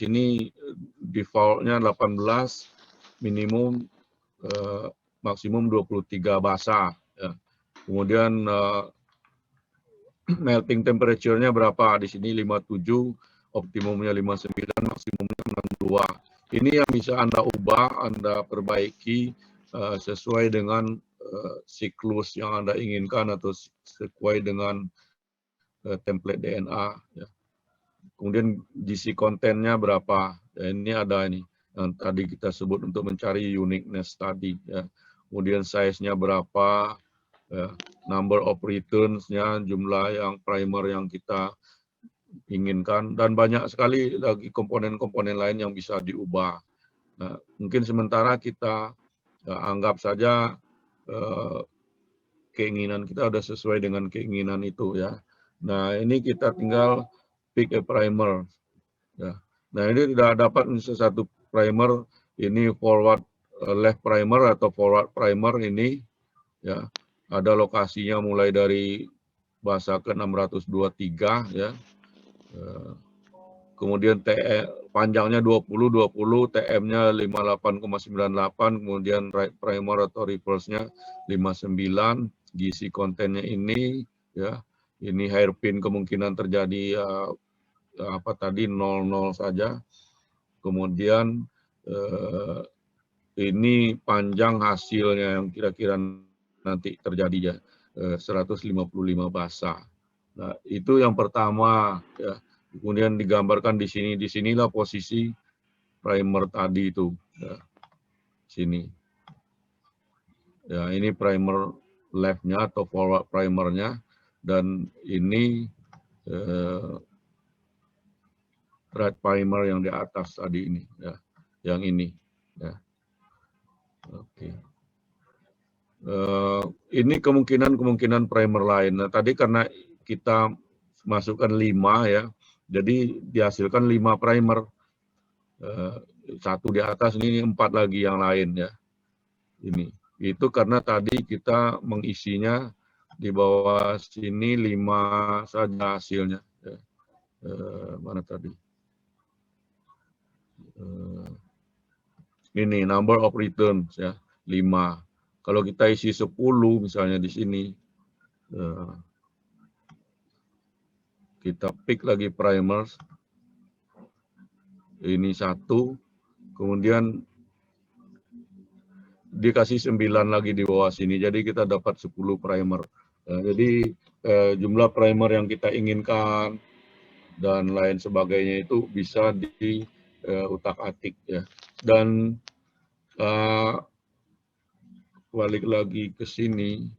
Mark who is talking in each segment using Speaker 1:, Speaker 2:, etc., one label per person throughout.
Speaker 1: sini defaultnya 18, minimum maksimum 23 basah. Ya. Kemudian melting temperature-nya berapa? Di sini 57, optimumnya 59, maksimumnya 62. Ini yang bisa Anda ubah, Anda perbaiki sesuai dengan siklus yang Anda inginkan atau sesuai dengan template DNA. Ya. Kemudian GC kontennya berapa? Ya, ini ada ini yang tadi kita sebut untuk mencari uniqueness tadi. Ya. Kemudian size-nya berapa? Ya. Number of returns-nya, jumlah yang primer yang kita inginkan, dan banyak sekali lagi komponen-komponen lain yang bisa diubah. Nah, mungkin sementara kita anggap saja keinginan kita sudah sesuai dengan keinginan itu ya. Nah, ini kita tinggal pick a primer. Ya. Nah, ini tidak dapat satu primer, ini forward left primer atau forward primer ini ya. Ada lokasinya mulai dari basa ke 623 ya. Kemudian panjangnya 20, TM-nya 58,98, kemudian right primer atau reverse-nya 59, GC kontennya ini ya. Ini hairpin kemungkinan terjadi apa tadi 00 saja. Kemudian ini panjang hasilnya yang kira-kira nanti terjadi ya 155 basa. Nah, itu yang pertama ya. Kemudian digambarkan di sini, disinilah posisi primer tadi itu ya. Sini. Ya, ini primer left-nya atau forward primernya, dan ini right primer yang di atas tadi ini ya, yang ini ya. Oke. Ini kemungkinan primer lain. Nah, tadi karena kita masukkan 5 ya, jadi dihasilkan 5 primer. Satu di atas, ini 4 lagi yang lain ya. Ini itu karena tadi kita mengisinya di bawah sini 5 saja hasilnya ya. Mana tadi? Ini number of returns ya, 5. Kalau kita isi 10 misalnya di sini, kita pick lagi primers, ini 1, kemudian dikasih 9 lagi di bawah sini, jadi kita dapat 10 primer. Jadi jumlah primer yang kita inginkan dan lain sebagainya itu bisa di utak-atik ya. Dan balik lagi ke sini,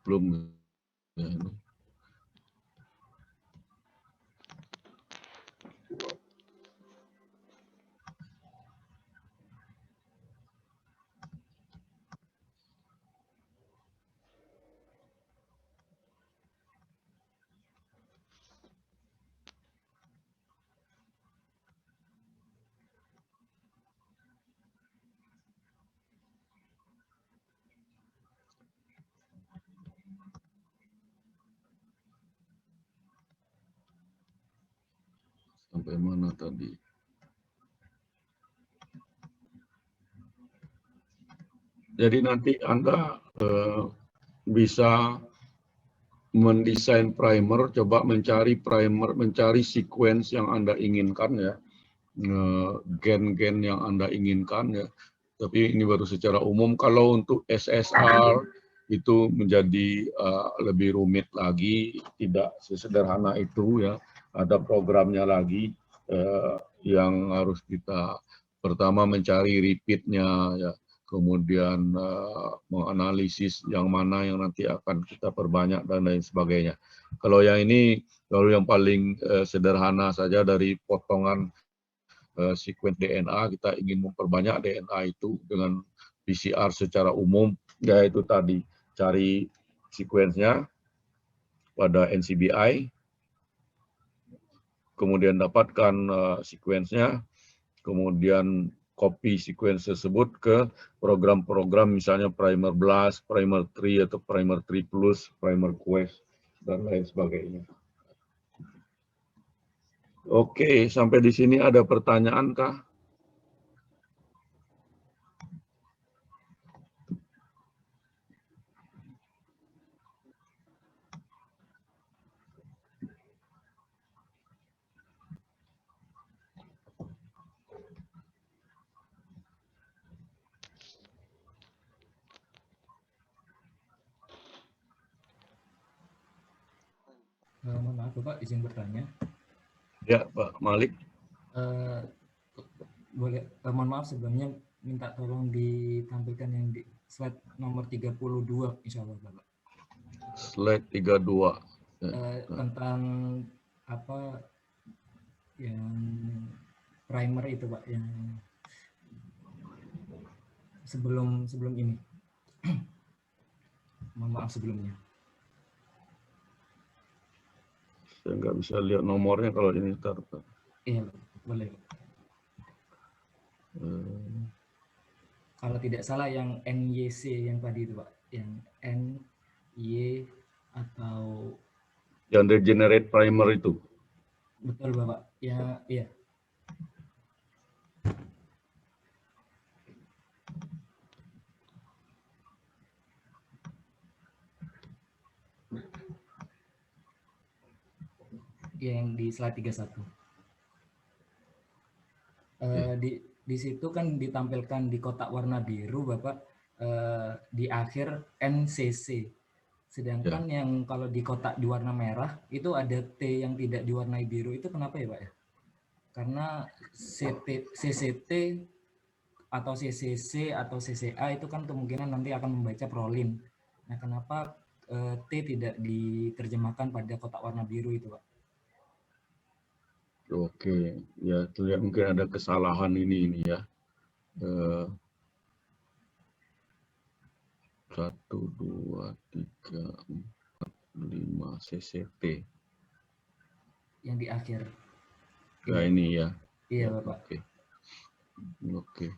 Speaker 1: belum ya, ini. Sampai mana tadi? Jadi nanti Anda bisa mendesain primer, coba mencari primer, mencari sequence yang Anda inginkan ya, gen-gen yang Anda inginkan ya. Tapi ini baru secara umum. Kalau untuk SSR itu menjadi lebih rumit lagi, tidak sesederhana itu ya. Ada programnya lagi yang harus kita pertama mencari repeatnya ya, kemudian menganalisis yang mana yang nanti akan kita perbanyak dan lain sebagainya. Kalau yang ini, kalau yang paling sederhana saja dari potongan sequence DNA, kita ingin memperbanyak DNA itu dengan PCR secara umum, yaitu tadi cari sequence-nya pada NCBI, kemudian dapatkan sequence-nya, kemudian copy sequence tersebut ke program-program misalnya Primer Blast, Primer Tree atau Primer Tree Plus, Primer Quest, dan lain sebagainya. Oke, sampai di sini ada pertanyaan kah?
Speaker 2: Mohon maaf Bapak, izin bertanya.
Speaker 1: Ya, Pak Malik.
Speaker 2: Boleh, mohon maaf sebelumnya minta tolong ditampilkan yang di slide nomor 32 insya Allah Bapak.
Speaker 1: Slide 32.
Speaker 2: Tentang apa yang primer itu Pak, yang sebelum ini. Mohon maaf sebelumnya.
Speaker 1: Saya nggak bisa lihat nomornya kalau ini ntar.
Speaker 2: Iya, boleh. Kalau tidak salah yang NYC yang tadi itu Pak, yang NY atau
Speaker 1: yang regenerate primer itu.
Speaker 2: betul Bapak. Ya, iya. Yang di slide 31. Di situ kan ditampilkan di kotak warna biru Bapak, di akhir NCC. Sedangkan yang kalau di kotak di warna merah itu ada T yang tidak diwarnai biru, itu kenapa ya Pak ya? Karena CCT atau CCC atau CCA itu kan kemungkinan nanti akan membaca prolin. Nah, kenapa T tidak diterjemahkan pada kotak warna biru itu Pak?
Speaker 1: Oke, ya terlihat mungkin ada kesalahan ini ya. 1, 2, 3, 4, 5 CCT.
Speaker 2: Yang di akhir.
Speaker 1: Ya ini ya.
Speaker 2: Iya Bapak.
Speaker 1: Oke.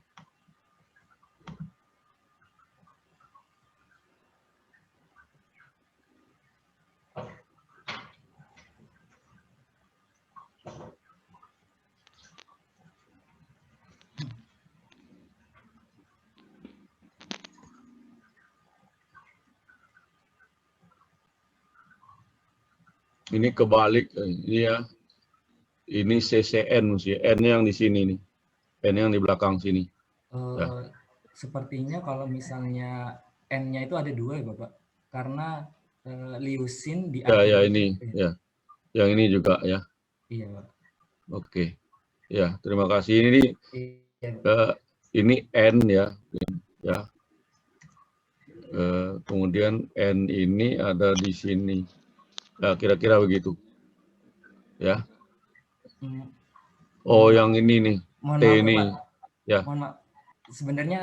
Speaker 1: Ini kebalik ini ya. Ini CCN mesti N yang di sini nih. N yang di belakang sini.
Speaker 2: Sepertinya kalau misalnya N-nya itu ada 2 ya Bapak. Karena leucin di akhir.
Speaker 1: Ya ini ya. Yang ini juga ya.
Speaker 2: Iya Pak.
Speaker 1: Oke. Ya, terima kasih. Ini N ya. Ya. Kemudian N ini ada di sini. Nah, kira-kira begitu. Ya. Oh, yang ini nih.
Speaker 2: Mohon
Speaker 1: T
Speaker 2: maaf,
Speaker 1: ini.
Speaker 2: Pak.
Speaker 1: Ya.
Speaker 2: Mohon maaf. Sebenarnya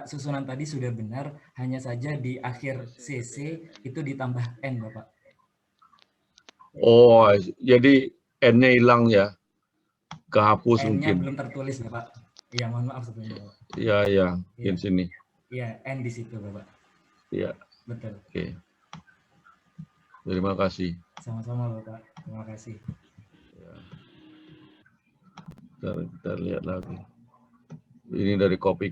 Speaker 2: susunan tadi sudah benar, hanya saja di akhir CC itu ditambah N, Bapak.
Speaker 1: Oh, jadi N-nya hilang ya. Kehapus
Speaker 2: N-nya
Speaker 1: mungkin.
Speaker 2: belum tertulis, Bapak. Iya, mohon maaf sebelumnya, Bapak.
Speaker 1: Iya, di sini.
Speaker 2: Iya, N di situ, Bapak.
Speaker 1: Iya.
Speaker 2: Betul.
Speaker 1: Oke. Terima kasih.
Speaker 2: Sama-sama, Bapak. Terima kasih.
Speaker 1: Kita lihat lagi. Ini dari copy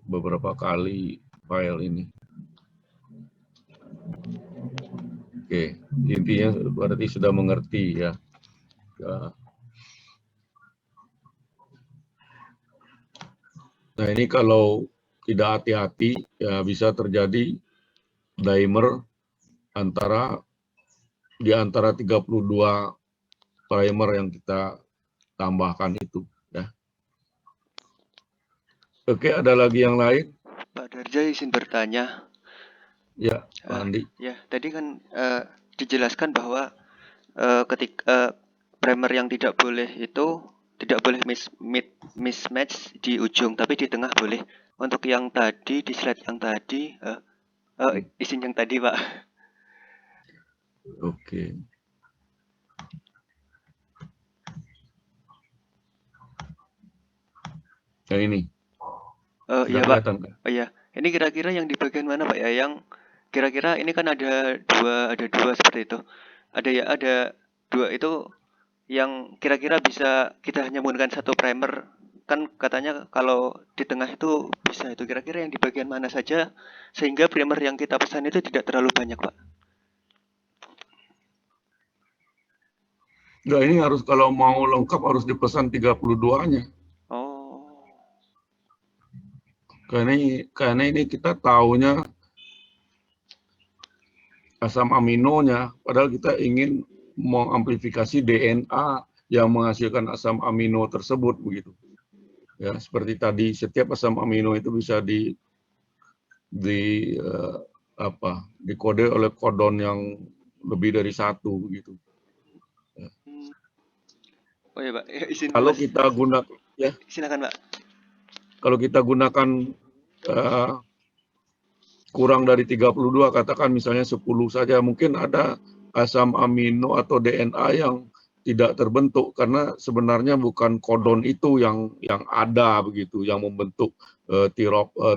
Speaker 1: beberapa kali file ini. Oke, intinya berarti sudah mengerti ya. Nah, ini kalau tidak hati-hati ya bisa terjadi dimer di antara 32 primer yang kita tambahkan itu ya. Oke, ada lagi yang lain?
Speaker 3: Pak Darja izin bertanya.
Speaker 1: Ya, Pak Andi.
Speaker 3: Ya, tadi kan dijelaskan bahwa primer yang tidak boleh itu tidak boleh mismatch di ujung, tapi di tengah boleh. Untuk yang tadi di slide yang tadi, izin yang tadi Pak.
Speaker 1: Oke. Yang ini sudah
Speaker 3: Iya Pak.
Speaker 1: kelihatan kan?
Speaker 3: Oh iya, ini kira-kira yang di bagian mana Pak ya? Yang kira-kira ini kan ada dua seperti itu. Ada dua itu yang kira-kira bisa kita hanya menggunakan satu primer. Kan katanya kalau di tengah itu bisa itu. Kira-kira yang di bagian mana saja sehingga primer yang kita pesan itu tidak terlalu banyak Pak.
Speaker 1: Enggak, ini harus kalau mau lengkap harus dipesan 32-nya.
Speaker 3: Oh,
Speaker 1: Karena ini kita taunya asam aminonya, padahal kita ingin mengamplifikasi DNA yang menghasilkan asam amino tersebut begitu. Ya, seperti tadi setiap asam amino itu bisa di dikode oleh kodon yang lebih dari satu begitu.
Speaker 3: oh ya Pak, izin
Speaker 1: Kalau
Speaker 3: Mas,
Speaker 1: kita gunakan ya,
Speaker 3: silakan Pak.
Speaker 1: kalau kita gunakan eh, kurang dari 32, katakan misalnya 10 saja, mungkin ada asam amino atau DNA yang tidak terbentuk karena sebenarnya bukan kodon itu yang ada begitu, yang membentuk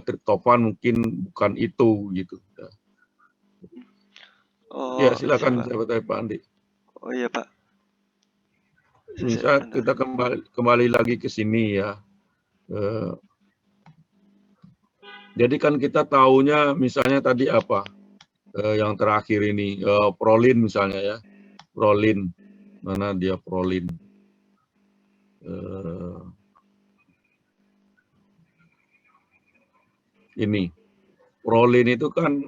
Speaker 1: triptofan mungkin bukan itu gitu. Ya,
Speaker 3: Oh,
Speaker 1: silakan
Speaker 3: siapa?
Speaker 1: sahabat Pak Andi.
Speaker 3: Oh iya Pak.
Speaker 1: Misal
Speaker 3: Bentar.
Speaker 1: kita kembali lagi ke sini ya. Jadi kan kita taunya misalnya tadi apa? Yang terakhir ini prolin misalnya ya. Prolin. Mana dia prolin? Ini. Prolin itu kan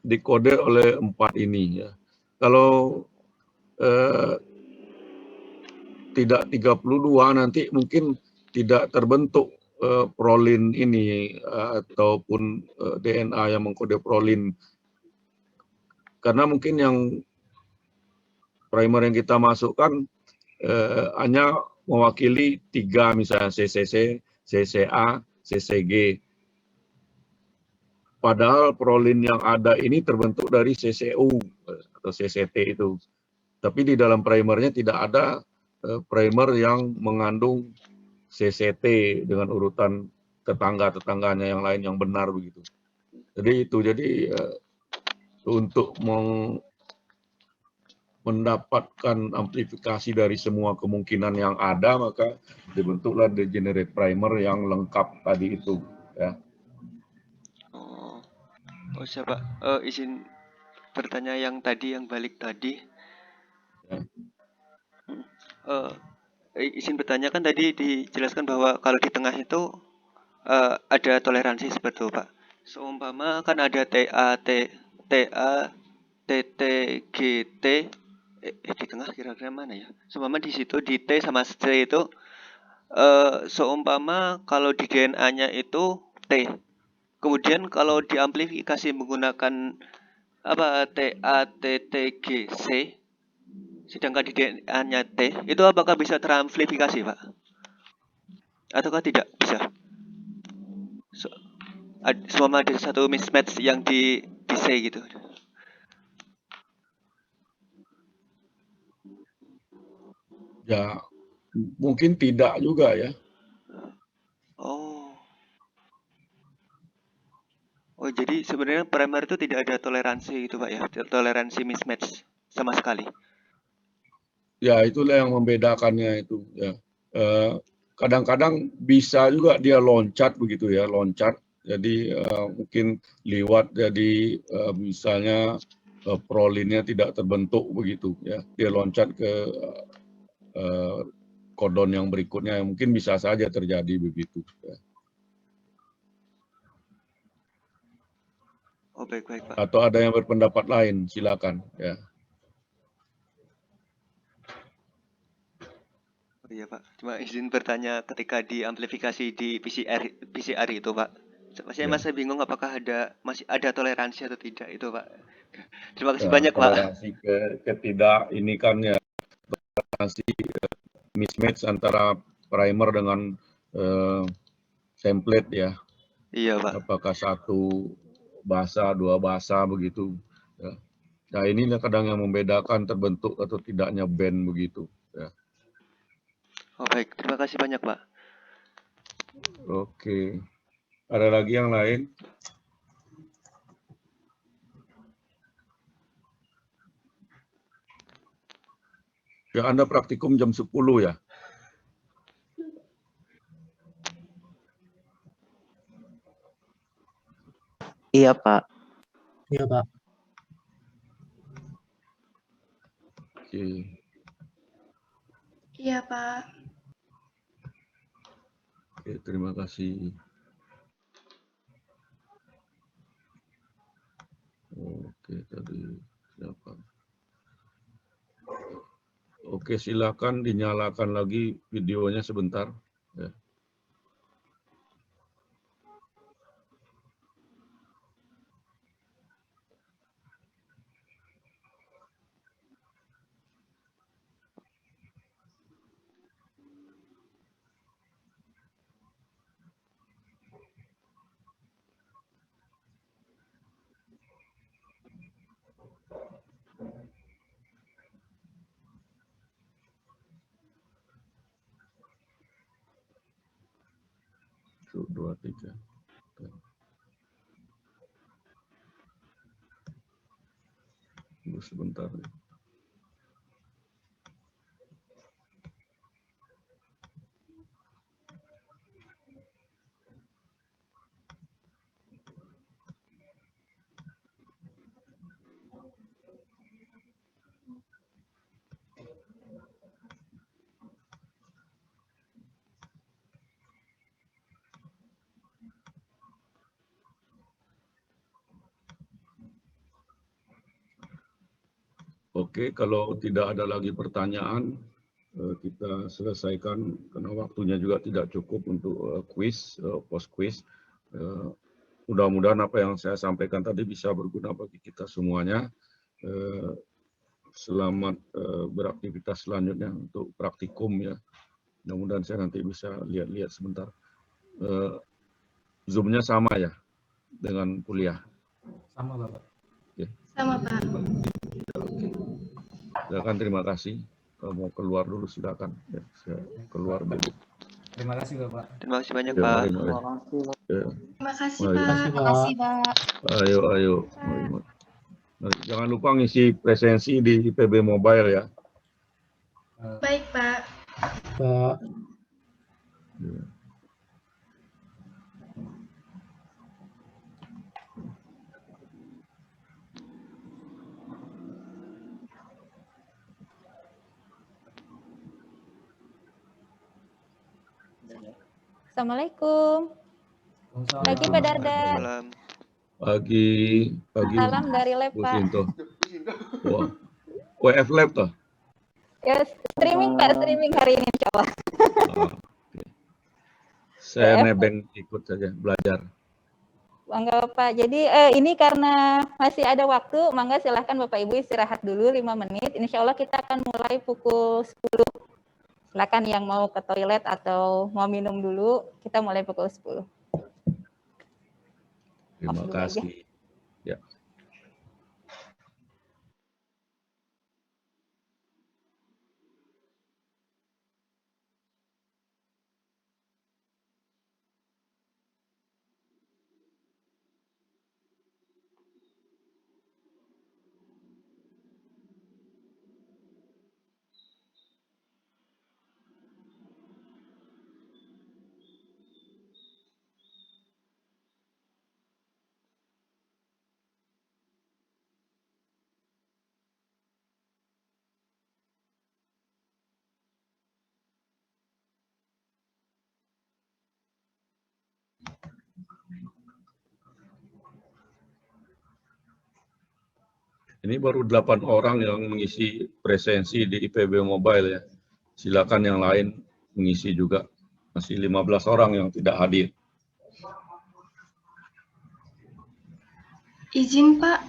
Speaker 1: dikode oleh 4 ini ya. Kalau tidak 32 nanti mungkin tidak terbentuk prolin ini ataupun DNA yang mengkode prolin. Karena mungkin yang primer yang kita masukkan hanya mewakili 3 misalnya CCC, CCA, CCG. Padahal prolin yang ada ini terbentuk dari CCU atau CCT itu. Tapi di dalam primernya tidak ada primer yang mengandung CCT dengan urutan tetangga-tetangganya yang lain yang benar begitu. Jadi untuk mendapatkan amplifikasi dari semua kemungkinan yang ada, maka dibentuklah degenerate primer yang lengkap tadi itu. Ya.
Speaker 3: Oh siapa? Izin bertanya yang tadi, yang balik tadi.
Speaker 1: Ya.
Speaker 3: Izin bertanya kan tadi dijelaskan bahwa kalau di tengah itu ada toleransi seperti itu Pak. Seumpama kan ada TA, TT, GT, di tengah kira-kira mana ya? Seumpama di situ di T sama C itu seumpama kalau di DNA-nya itu T. Kemudian kalau diamplifikasi menggunakan apa TATTGC, sedangkan di DNA-nya T, itu apakah bisa teramplifikasi, Pak? Ataukah tidak bisa? Semua ada satu mismatch yang di C gitu.
Speaker 1: Ya, mungkin tidak juga ya.
Speaker 3: Oh. Oh, jadi sebenarnya primer itu tidak ada toleransi gitu, Pak ya? Toleransi mismatch sama sekali.
Speaker 1: Ya, itulah yang membedakannya itu. Ya. Kadang-kadang bisa juga dia loncat begitu ya, loncat. Jadi mungkin liwat, jadi misalnya prolinnya tidak terbentuk begitu ya. Dia loncat ke kodon yang berikutnya, mungkin bisa saja terjadi begitu. Ya.
Speaker 3: Oh, baik-baik, Pak.
Speaker 1: Atau ada yang berpendapat lain, silakan. Ya.
Speaker 3: Oh iya, Pak. Cuma izin bertanya ketika diamplifikasi di PCR itu, Pak. Masih
Speaker 1: Ya.
Speaker 3: masih bingung apakah masih ada toleransi atau tidak itu, Pak. Terima kasih
Speaker 1: Ya,
Speaker 3: banyak, Pak.
Speaker 1: toleransi ketidak ini kan ya, toleransi mismatch antara primer dengan template ya.
Speaker 3: Iya, Pak.
Speaker 1: Apakah satu bahasa, dua bahasa begitu. Ya. Nah, inilah kadang yang membedakan terbentuk atau tidaknya band begitu. Ya.
Speaker 3: Oh, baik. Terima kasih banyak, Pak.
Speaker 1: Oke. Ada lagi yang lain? Ya, Anda praktikum jam 10 ya?
Speaker 4: Iya, Pak.
Speaker 5: Iya, Pak.
Speaker 1: Oke.
Speaker 6: Iya, Pak.
Speaker 1: Oke, terima kasih. Oke, tadi siapa? Oke, silakan dinyalakan lagi videonya sebentar. Ya. Satu, dua, tiga. Tunggu sebentar. Oke, kalau tidak ada lagi pertanyaan, kita selesaikan karena waktunya juga tidak cukup untuk quiz, post quiz. Mudah-mudahan apa yang saya sampaikan tadi bisa berguna bagi kita semuanya. Selamat beraktivitas selanjutnya untuk praktikum ya. Mudah-mudahan saya nanti bisa lihat-lihat sebentar. Zoom-nya sama ya dengan kuliah.
Speaker 2: Sama Bapak.
Speaker 1: Oke.
Speaker 6: Sama, Pak.
Speaker 1: Oke. Silakan, terima kasih. Kalau mau keluar dulu silakan. Ya, saya keluar dulu.
Speaker 2: Terima kasih Bapak.
Speaker 3: Terima kasih banyak,
Speaker 1: Ya,
Speaker 3: Pak.
Speaker 1: mari, mari. Ya,
Speaker 6: Terima kasih,
Speaker 1: mari.
Speaker 6: Pak.
Speaker 5: Terima kasih,
Speaker 6: Pak.
Speaker 1: Ayo, ayo. Mari, mari. Mari. Jangan lupa ngisi presensi di IPB Mobile ya.
Speaker 6: Baik, Pak.
Speaker 5: Pak.
Speaker 1: Ya.
Speaker 7: Assalamualaikum. Pagi Pak Darda.
Speaker 3: Waalaikumsalam.
Speaker 1: Pagi
Speaker 7: Salam dari lab
Speaker 1: Bu
Speaker 7: Pak.
Speaker 1: Sinto. Wah, WF Lab toh?
Speaker 7: Ya, streaming Pak, streaming hari ini insya Allah.
Speaker 1: Ah, oke. Saya
Speaker 7: WF.
Speaker 1: nebeng ikut saja belajar.
Speaker 7: Mangga Pak. Jadi ini karena masih ada waktu, mangga silahkan Bapak Ibu istirahat dulu 5 menit. Insya Allah kita akan mulai pukul 10. Silakan yang mau ke toilet atau mau minum dulu, kita mulai pukul 10.
Speaker 1: Terima
Speaker 7: Dulu
Speaker 1: kasih. Ya. Ini baru 8 orang yang mengisi presensi di IPB Mobile ya. Silakan yang lain mengisi juga. Masih 15 orang yang tidak hadir.
Speaker 6: Izin, Pak.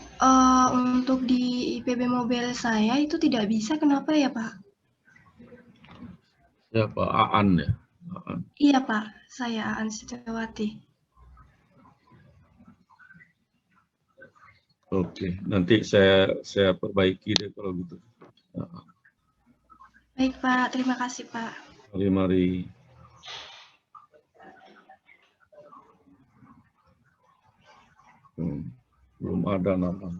Speaker 6: Untuk di IPB Mobile saya itu tidak bisa. Kenapa ya, Pak?
Speaker 1: Siapa? Aan ya. Aan.
Speaker 6: Iya, Pak. Saya Aan Setiawati.
Speaker 1: Oke, nanti saya perbaiki deh kalau gitu.
Speaker 6: Baik, Pak. Terima kasih, Pak.
Speaker 1: Mari, mari. Belum ada nama.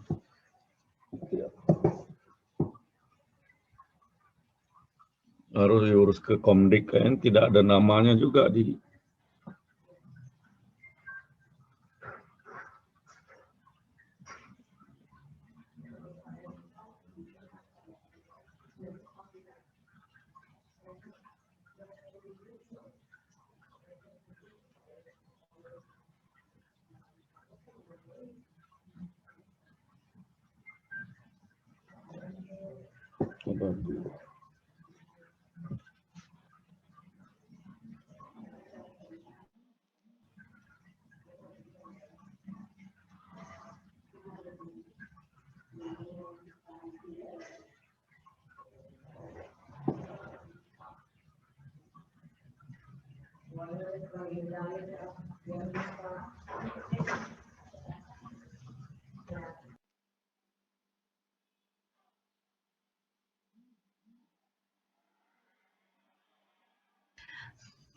Speaker 1: Harus diurus ke Komdik, kayaknya tidak ada namanya juga di.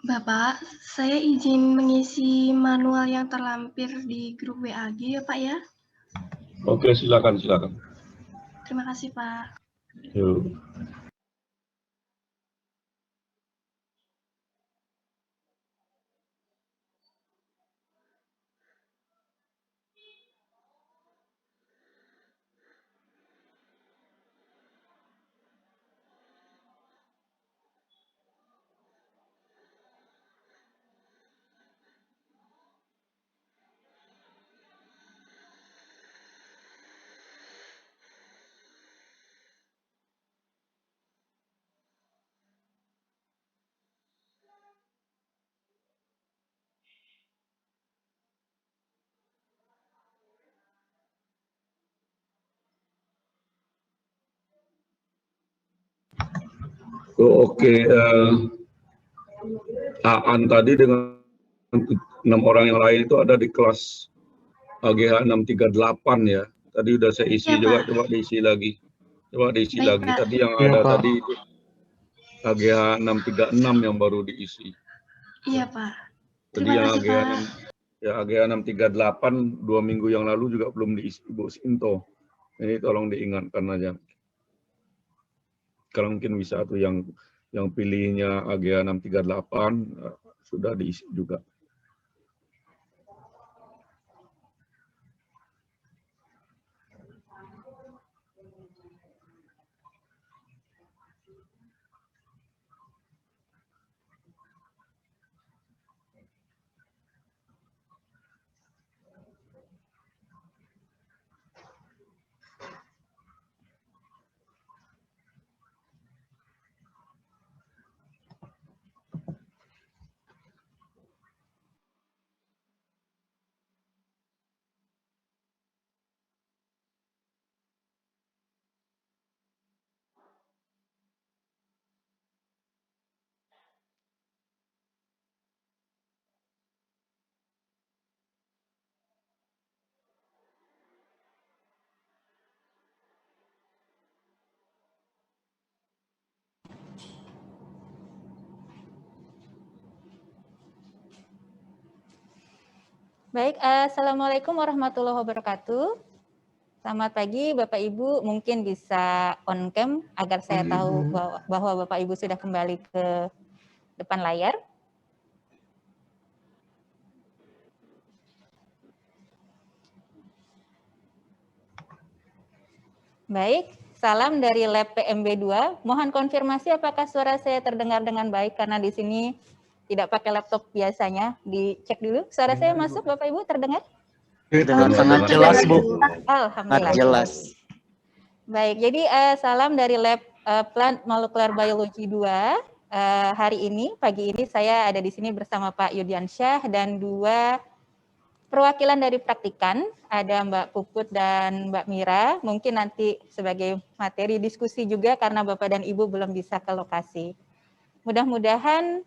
Speaker 6: Bapak, saya izin mengisi manual yang terlampir di grup WAG ya Pak ya.
Speaker 1: Oke, silakan.
Speaker 6: Terima kasih Pak.
Speaker 1: Yuk. Oke, Aan tadi dengan 6 orang yang lain itu ada di kelas AGH 638 ya. Tadi udah saya isi
Speaker 6: Ya,
Speaker 1: juga,
Speaker 6: Pak.
Speaker 1: coba diisi lagi.
Speaker 6: Baik, Pak.
Speaker 1: Tadi yang
Speaker 5: Iya,
Speaker 1: ada
Speaker 5: Pak.
Speaker 1: tadi itu AGH 636 yang baru diisi.
Speaker 6: Iya Pak.
Speaker 1: Jadi
Speaker 6: Terima
Speaker 1: yang
Speaker 6: kasih
Speaker 1: AGH
Speaker 6: Pak.
Speaker 1: 6, ya AGH 638 2 minggu yang lalu juga belum diisi Bu Sinto. Ini tolong diingatkan aja. Kalau mungkin bisa tuh yang pilihnya AGH 638 sudah diisi juga.
Speaker 7: Baik, Assalamualaikum warahmatullahi wabarakatuh. Selamat pagi Bapak Ibu, mungkin bisa on cam agar saya tahu bahwa Bapak Ibu sudah kembali ke depan layar. Baik, salam dari Lab PMB2. Mohon konfirmasi apakah suara saya terdengar dengan baik karena di sini tidak pakai laptop biasanya. Dicek dulu. Suara saya masuk Bapak Ibu, terdengar?
Speaker 5: Dengan sangat
Speaker 1: sangat
Speaker 5: jelas, Bu.
Speaker 7: Alhamdulillah.
Speaker 5: Sangat jelas.
Speaker 7: Baik, jadi salam dari Lab Plant Molecular Biology 2. Hari ini, pagi ini saya ada di sini bersama Pak Yudiansyah dan 2 perwakilan dari praktikan, ada Mbak Puput dan Mbak Mira, mungkin nanti sebagai materi diskusi juga karena Bapak dan Ibu belum bisa ke lokasi. Mudah-mudahan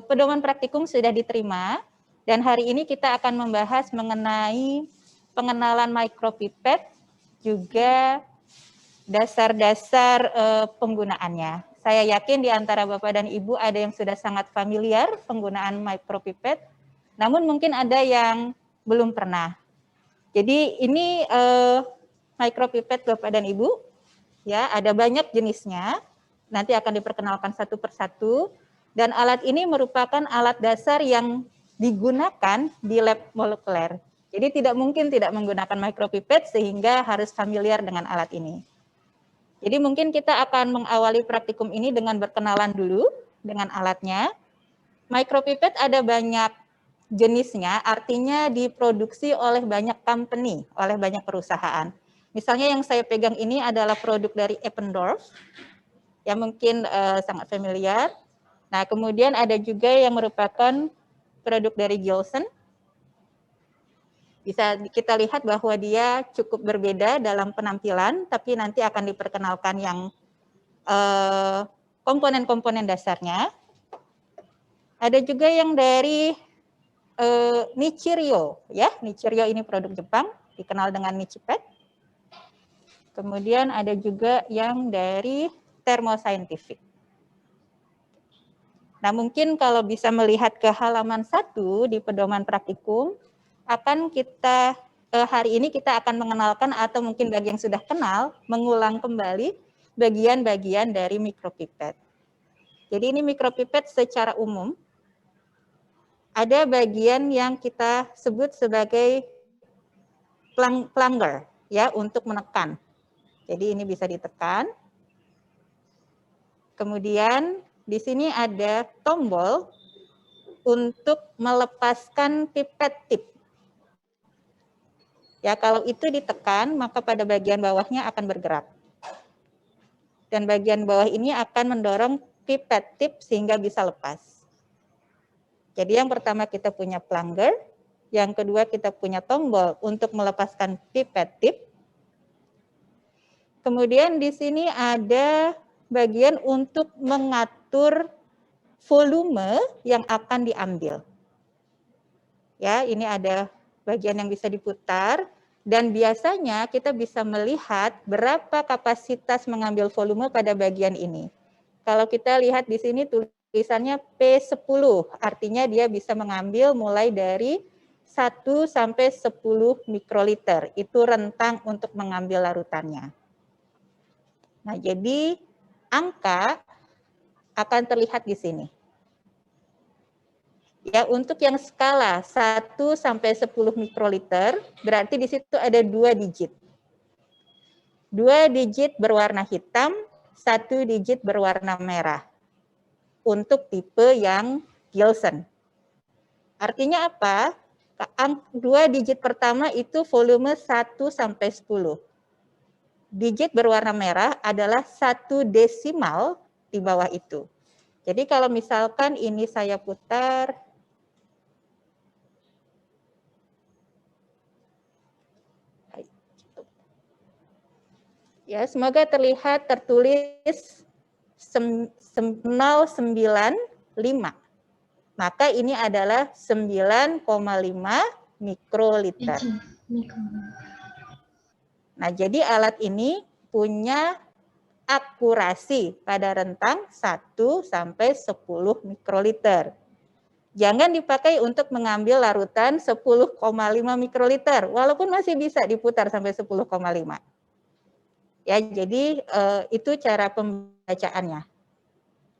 Speaker 7: pedoman praktikum sudah diterima, dan hari ini kita akan membahas mengenai pengenalan micropipet, juga dasar-dasar penggunaannya. Saya yakin di antara Bapak dan Ibu ada yang sudah sangat familiar penggunaan micropipet, namun mungkin ada yang Belum pernah. Jadi ini micropipette Bapak dan Ibu, ya ada banyak jenisnya. Nanti akan diperkenalkan satu persatu. Dan alat ini merupakan alat dasar yang digunakan di lab molekuler. Jadi tidak mungkin tidak menggunakan micropipette sehingga harus familiar dengan alat ini. Jadi mungkin kita akan mengawali praktikum ini dengan berkenalan dulu dengan alatnya. Micropipette ada banyak jenisnya, artinya diproduksi oleh banyak company, oleh banyak perusahaan. Misalnya yang saya pegang ini adalah produk dari Eppendorf, yang mungkin sangat familiar. Nah, kemudian ada juga yang merupakan produk dari Gilson. Bisa kita lihat bahwa dia cukup berbeda dalam penampilan, tapi nanti akan diperkenalkan yang komponen-komponen dasarnya. Ada juga yang dari Nichirio, ya. Nichirio ini produk Jepang, dikenal dengan Nichipet. Kemudian ada juga yang dari Thermo Scientific. Nah, mungkin kalau bisa melihat ke halaman 1 di pedoman praktikum, akan kita hari ini kita akan mengenalkan atau mungkin bagi yang sudah kenal, mengulang kembali bagian-bagian dari micropipette. Jadi ini micropipette secara umum. Ada bagian yang kita sebut sebagai plunger, ya, untuk menekan. Jadi ini bisa ditekan. Kemudian di sini ada tombol untuk melepaskan pipet tip. Ya, kalau itu ditekan, maka pada bagian bawahnya akan bergerak. Dan bagian bawah ini akan mendorong pipet tip sehingga bisa lepas. Jadi yang pertama kita punya plunger, yang kedua kita punya tombol untuk melepaskan pipet tip. Kemudian di sini ada bagian untuk mengatur volume yang akan diambil. Ya, ini ada bagian yang bisa diputar dan biasanya kita bisa melihat berapa kapasitas mengambil volume pada bagian ini. Kalau kita lihat di sini tulisannya P10, artinya dia bisa mengambil mulai dari 1 sampai 10 mikroliter. Itu rentang untuk mengambil larutannya. Nah, jadi angka akan terlihat di sini. Ya, untuk yang skala 1 sampai 10 mikroliter, berarti di situ ada 2 digit. 2 digit berwarna hitam, 1 digit berwarna merah. Untuk tipe yang Gilson. Artinya apa? 2 digit pertama itu volume 1 sampai 10. Digit berwarna merah adalah 1 desimal di bawah itu. Jadi kalau misalkan ini saya putar, ya, semoga terlihat tertulis 0,95. Maka ini adalah 9,5 mikroliter. Nah, jadi alat ini punya akurasi pada rentang 1 sampai 10 mikroliter. Jangan dipakai untuk mengambil larutan 10,5 mikroliter, walaupun masih bisa diputar sampai 10,5. Ya, jadi itu cara pembacaannya.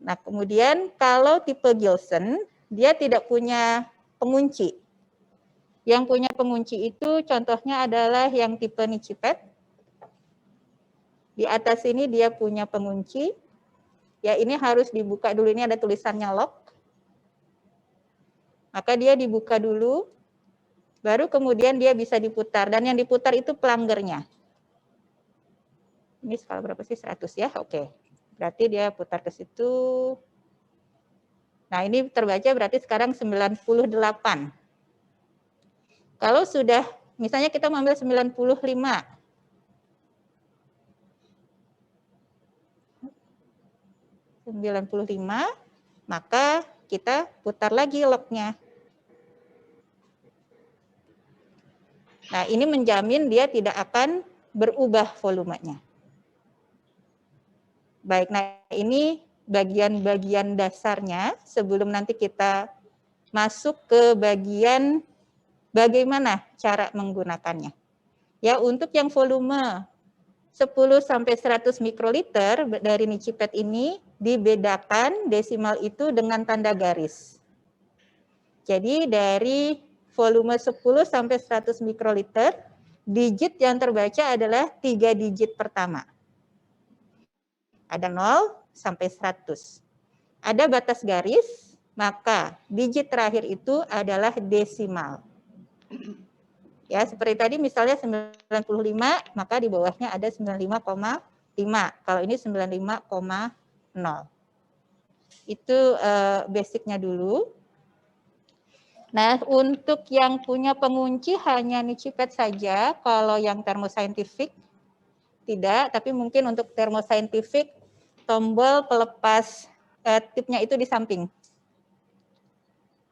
Speaker 7: Nah, kemudian kalau tipe Gilson, dia tidak punya pengunci. Yang punya pengunci itu contohnya adalah yang tipe Nichipet. Di atas ini dia punya pengunci. Ya, ini harus dibuka dulu, ini ada tulisannya lock. Maka dia dibuka dulu, baru kemudian dia bisa diputar. Dan yang diputar itu plungernya. Ini skala berapa sih? 100 ya? Oke. Berarti dia putar ke situ. Nah, ini terbaca berarti sekarang 98. Kalau sudah, misalnya kita mau ambil 95. Maka kita putar lagi locknya. Nah, ini menjamin dia tidak akan berubah volumenya. Baik, nah ini bagian-bagian dasarnya sebelum nanti kita masuk ke bagian Bagaimana cara menggunakannya? Ya, untuk yang volume 10 sampai 100 mikroliter dari NichiPad ini dibedakan desimal itu dengan tanda garis. Jadi dari volume 10 sampai 100 mikroliter, digit yang terbaca adalah 3 digit pertama. Ada 0 sampai 100. Ada batas garis, maka digit terakhir itu adalah desimal. Ya, seperti tadi misalnya 95, maka di bawahnya ada 95,5. Kalau ini 95,0. Itu basicnya dulu. Nah, untuk yang punya pengunci hanya NichiPad saja. Kalau yang thermoscientific tidak, tapi mungkin untuk thermoscientific tombol pelepas tipnya itu di samping.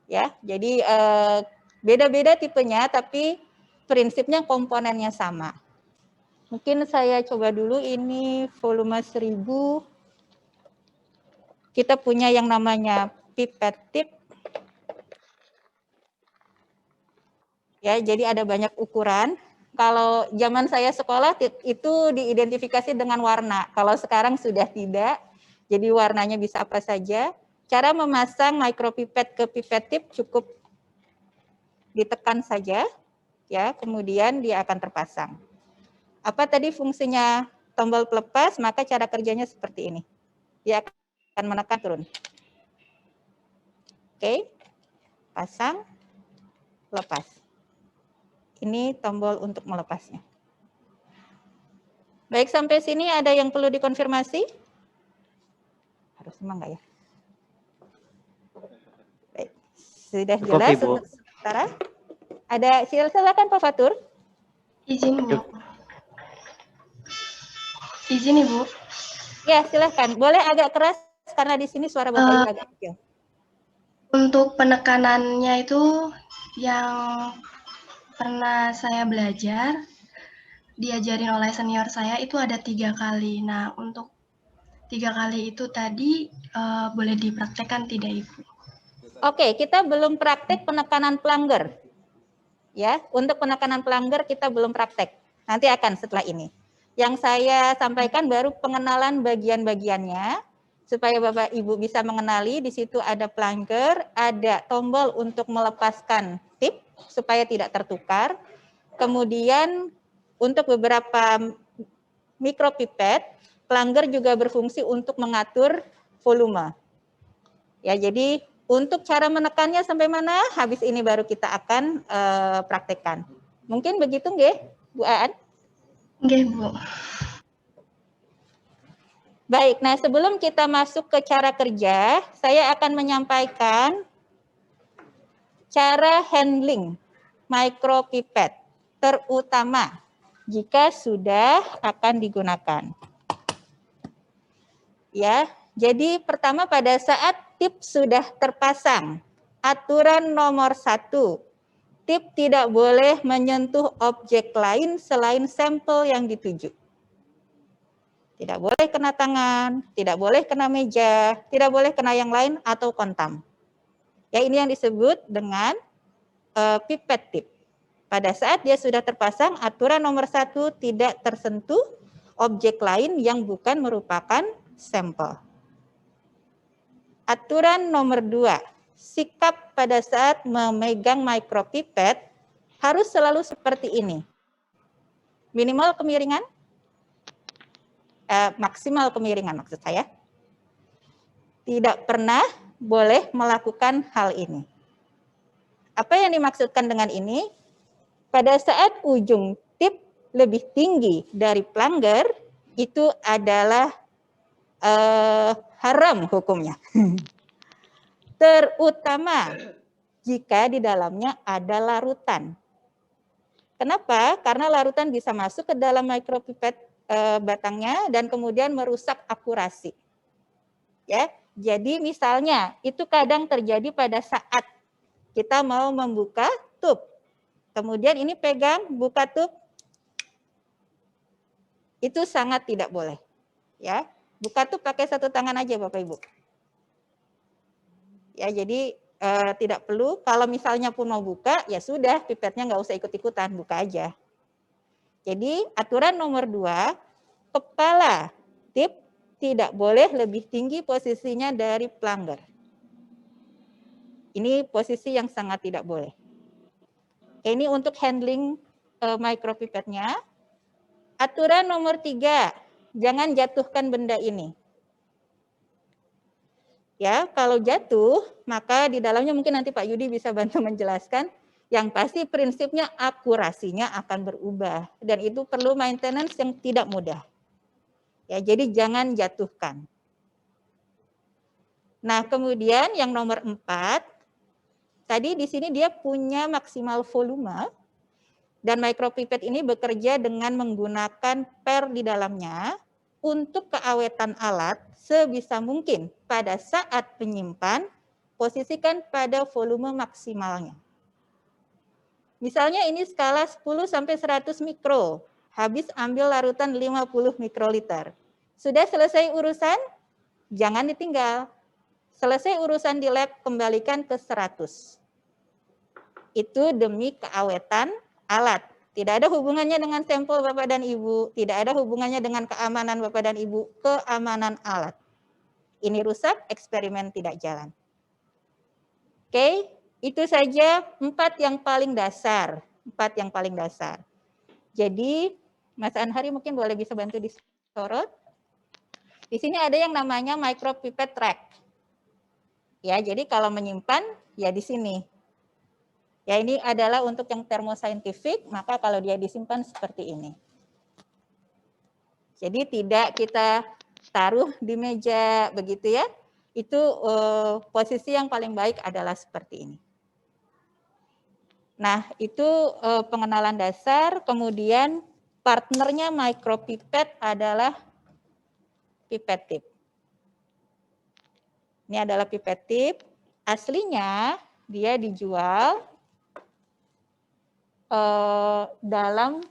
Speaker 7: Ya, jadi beda-beda tipenya, tapi prinsipnya komponennya sama. Mungkin saya coba dulu ini volume 1000. Kita punya yang namanya pipet tip. Ya, jadi ada banyak ukuran. Kalau zaman saya sekolah itu diidentifikasi dengan warna. Kalau sekarang sudah tidak. Jadi warnanya bisa apa saja. Cara memasang micropipet ke pipet tip cukup ditekan saja, ya, kemudian dia akan terpasang. Apa tadi fungsinya tombol pelepas? Maka cara kerjanya seperti ini. Dia akan menekan turun. Oke, pasang, lepas. Ini tombol untuk melepasnya. Baik, sampai sini ada yang perlu dikonfirmasi? Harus memang enggak ya? Baik, sudah jelas untuk sementara. Ada, silakan Pak Fatur.
Speaker 6: Izin, Bu. Izin, Ibu.
Speaker 7: Ya, silakan. Boleh agak keras karena di sini suara Bapak Ibu agak kecil.
Speaker 6: Untuk penekanannya itu yang pernah saya belajar, diajarin oleh senior saya itu ada 3 kali. Nah, untuk 3 kali itu tadi boleh dipraktekkan tidak, Ibu?
Speaker 7: Oke, kita belum praktek penekanan plunger. Ya, untuk penekanan plunger kita belum praktek. Nanti akan setelah ini. Yang saya sampaikan baru pengenalan bagian-bagiannya supaya Bapak Ibu bisa mengenali. Di situ ada plunger, ada tombol untuk melepaskan tip supaya tidak tertukar. Kemudian untuk beberapa mikropipet, plunger juga berfungsi untuk mengatur volume. Ya, jadi untuk cara menekannya sampai mana, habis ini baru kita akan praktekkan. Mungkin begitu nggih, Bu Aan?
Speaker 6: Nggih, Bu.
Speaker 7: Baik, nah sebelum kita masuk ke cara kerja, saya akan menyampaikan cara handling micropipet, terutama jika sudah akan digunakan. Ya, jadi pertama pada saat tip sudah terpasang, aturan nomor 1, tip tidak boleh menyentuh objek lain selain sampel yang dituju. Tidak boleh kena tangan, tidak boleh kena meja, tidak boleh kena yang lain atau kontam. Ya, ini yang disebut dengan pipet tip. Pada saat dia sudah terpasang, aturan nomor 1 tidak tersentuh objek lain yang bukan merupakan sampel. Aturan nomor 2, sikap pada saat memegang micropipet harus selalu seperti ini. Minimal kemiringan, maksimal kemiringan maksud saya. Tidak pernah boleh melakukan hal ini. Apa yang dimaksudkan dengan ini? Pada saat ujung tip lebih tinggi dari plunger, itu adalah haram hukumnya. Terutama jika di dalamnya ada larutan. Kenapa? Karena larutan bisa masuk ke dalam micropipet batangnya dan kemudian merusak akurasi. Ya, jadi misalnya itu kadang terjadi pada saat kita mau membuka tub. Kemudian ini pegang, buka tub. Itu sangat tidak boleh. Ya, buka tub pakai satu tangan aja Bapak Ibu. Ya, jadi tidak perlu. Kalau misalnya pun mau buka, ya sudah, pipetnya nggak usah ikut-ikutan, buka aja. Jadi aturan nomor 2, kepala tip tidak boleh lebih tinggi posisinya dari plunger. Ini posisi yang sangat tidak boleh. Ini untuk handling micropipetnya. Aturan nomor 3, jangan jatuhkan benda ini. Ya, kalau jatuh, maka di dalamnya mungkin nanti Pak Yudi bisa bantu menjelaskan. Yang pasti prinsipnya akurasinya akan berubah dan itu perlu maintenance yang tidak mudah. Ya, jadi jangan jatuhkan. Nah, kemudian yang nomor 4, tadi di sini dia punya maksimal volume dan micropipet ini bekerja dengan menggunakan per di dalamnya. Untuk keawetan alat, sebisa mungkin pada saat penyimpan, posisikan pada volume maksimalnya. Misalnya ini skala 10 sampai 100 mikro, habis ambil larutan 50 mikroliter. Sudah selesai urusan? Jangan ditinggal. Selesai urusan di lab, kembalikan ke 100. Itu demi keawetan alat. Tidak ada hubungannya dengan sampel Bapak dan Ibu, tidak ada hubungannya dengan keamanan Bapak dan Ibu, keamanan alat. Ini rusak, eksperimen tidak jalan. Oke, itu saja 4 yang paling dasar. 4 yang paling dasar. Jadi, Mas Anhari mungkin boleh bisa bantu disorot. Di sini ada yang namanya micropipette track. Ya, jadi kalau menyimpan, ya di sini. Ya, ini adalah untuk yang termoscientific, maka kalau dia disimpan seperti ini. Jadi tidak kita taruh di meja begitu ya. Itu posisi yang paling baik adalah seperti ini. Nah, itu pengenalan dasar, kemudian partnernya micropipette adalah pipette tip. Ini adalah pipette tip. Aslinya dia dijual dalam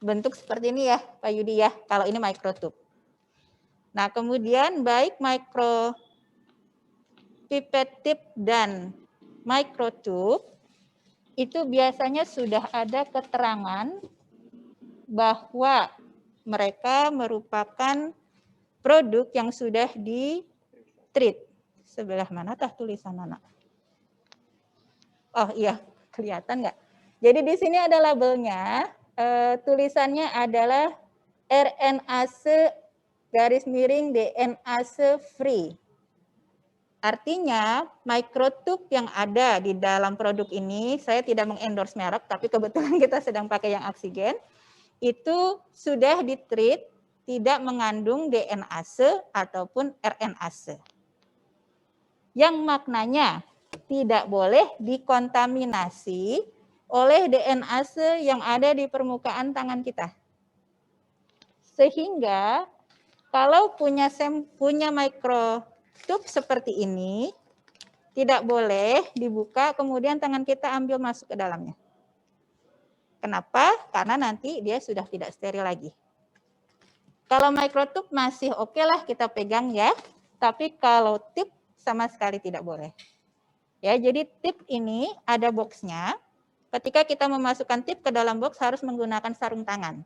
Speaker 7: bentuk seperti ini ya, Pak Yudi ya, kalau ini microtube. Nah, kemudian baik micropipette tip dan microtube itu biasanya sudah ada keterangan bahwa mereka merupakan produk yang sudah di-treat. Sebelah mana tah tulisan anak? Oh iya, kelihatan nggak? Jadi di sini ada labelnya, tulisannya adalah RNase garis miring DNase free. Artinya microtube yang ada di dalam produk ini, saya tidak mengendorse merek, tapi kebetulan kita sedang pakai yang oksigen, itu sudah di-treat, tidak mengandung DNase ataupun RNase. Yang maknanya tidak boleh dikontaminasi oleh DNase yang ada di permukaan tangan kita. Sehingga kalau punya microtube seperti ini, tidak boleh dibuka kemudian tangan kita ambil masuk ke dalamnya. Kenapa? Karena nanti dia sudah tidak steril lagi. Kalau microtube masih oke lah kita pegang ya, tapi kalau tip sama sekali tidak boleh. Ya, jadi tip ini ada boxnya. Ketika kita memasukkan tip ke dalam box harus menggunakan sarung tangan.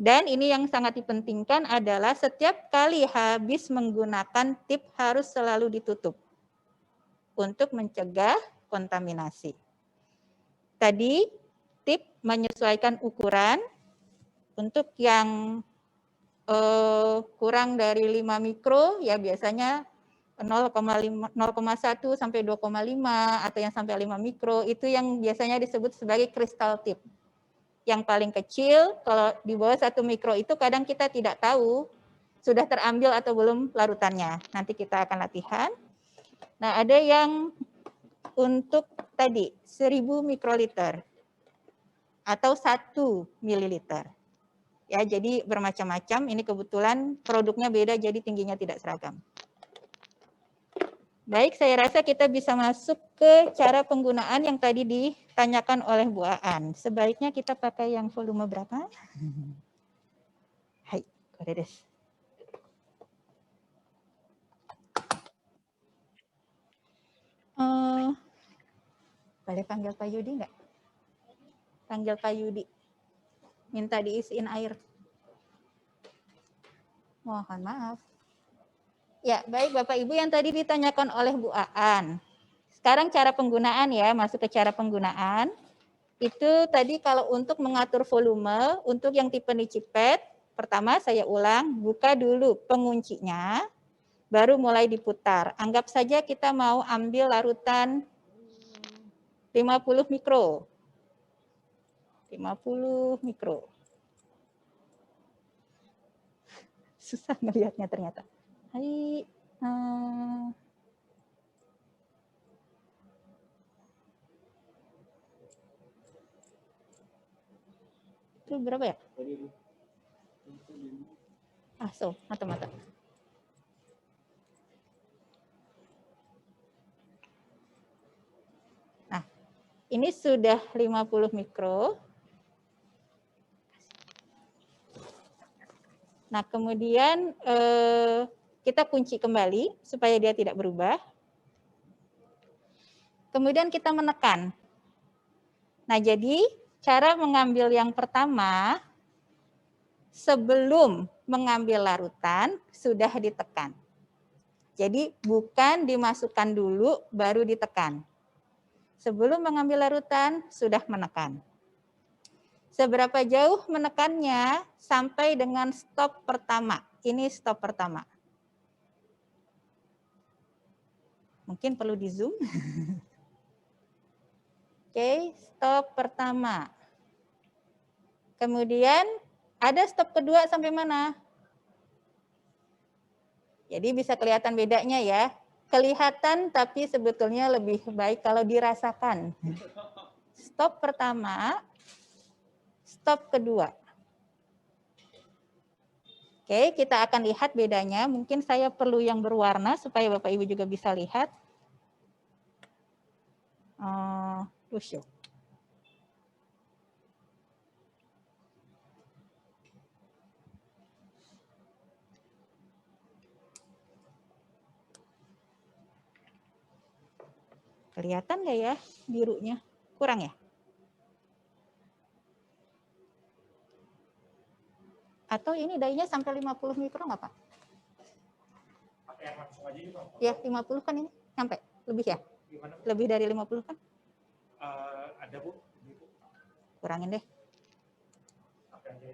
Speaker 7: Dan ini yang sangat dipentingkan adalah setiap kali habis menggunakan tip harus selalu ditutup untuk mencegah kontaminasi. Tadi tip menyesuaikan ukuran untuk yang kurang dari 5 mikro ya biasanya 0,1 sampai 2,5 atau yang sampai 5 mikro itu yang biasanya disebut sebagai crystal tip. Yang paling kecil kalau di bawah 1 mikro itu kadang kita tidak tahu sudah terambil atau belum larutannya. Nanti kita akan latihan. Nah, ada yang untuk tadi 1000 mikroliter atau 1 mililiter. Ya, jadi bermacam-macam. Ini kebetulan produknya beda jadi tingginya tidak seragam. Baik, saya rasa kita bisa masuk ke cara penggunaan yang tadi ditanyakan oleh Bu Aan. Sebaiknya kita pakai yang volume berapa? Hai, kore desu. Boleh panggil Pak Yudi nggak? Panggil Pak Yudi. Minta diisiin air. Mohon maaf. Ya, baik Bapak Ibu yang tadi ditanyakan oleh Bu Aan. Sekarang cara penggunaan ya, masuk ke cara penggunaan. Itu tadi kalau untuk mengatur volume, untuk yang tipe Nicipet, pertama saya ulang, buka dulu penguncinya, baru mulai diputar. Anggap saja kita mau ambil larutan 50 mikro. 50 mikro. Susah ngelihatnya ternyata. Hai, itu berapa ya? So, mata-mata. Nah, ini sudah 50 mikro. Nah, kemudian kita kunci kembali supaya dia tidak berubah. Kemudian kita menekan. Nah, jadi cara mengambil yang pertama, sebelum mengambil larutan, sudah ditekan. Jadi bukan dimasukkan dulu, baru ditekan. Sebelum mengambil larutan, sudah menekan. Seberapa jauh menekannya sampai dengan stop pertama. Ini stop pertama. Mungkin perlu di zoom. Oke, stop pertama. Kemudian ada stop kedua sampai mana? Jadi bisa kelihatan bedanya ya. Kelihatan tapi sebetulnya lebih baik kalau dirasakan. Stop pertama, stop kedua. Oke, kita akan lihat bedanya. Mungkin saya perlu yang berwarna supaya Bapak Ibu juga bisa lihat. Show. Kelihatan nggak ya birunya? Kurang ya? Atau ini dainya sampai 50 mikro nggak Pak?
Speaker 4: Pakai yang langsung aja gitu.
Speaker 7: Ya, 50 kan ini? Sampai? Lebih ya?
Speaker 4: Gimana?
Speaker 7: Lebih dari 50 kan?
Speaker 4: Ada Bu.
Speaker 7: Kurangin deh.
Speaker 4: Pakai aja.